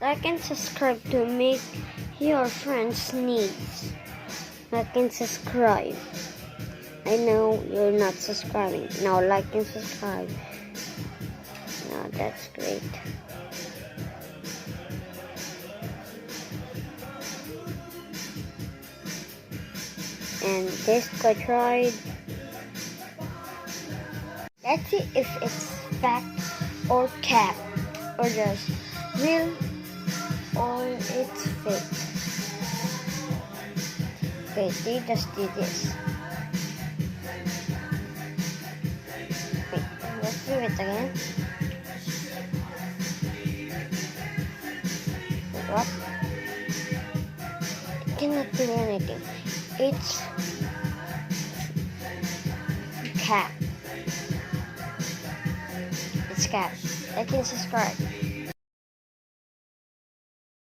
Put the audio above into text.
Like and subscribe to make your friends needs. Like and subscribe. I know you're not subscribing. Now like and subscribe. Now that's great. And this Gotroid. Let's see if it's fact or cap or just real or it's fake. Okay, they just did this. Wait, let's do it again. Wait, what? It cannot do anything. It's cap. It's cap. Like and subscribe.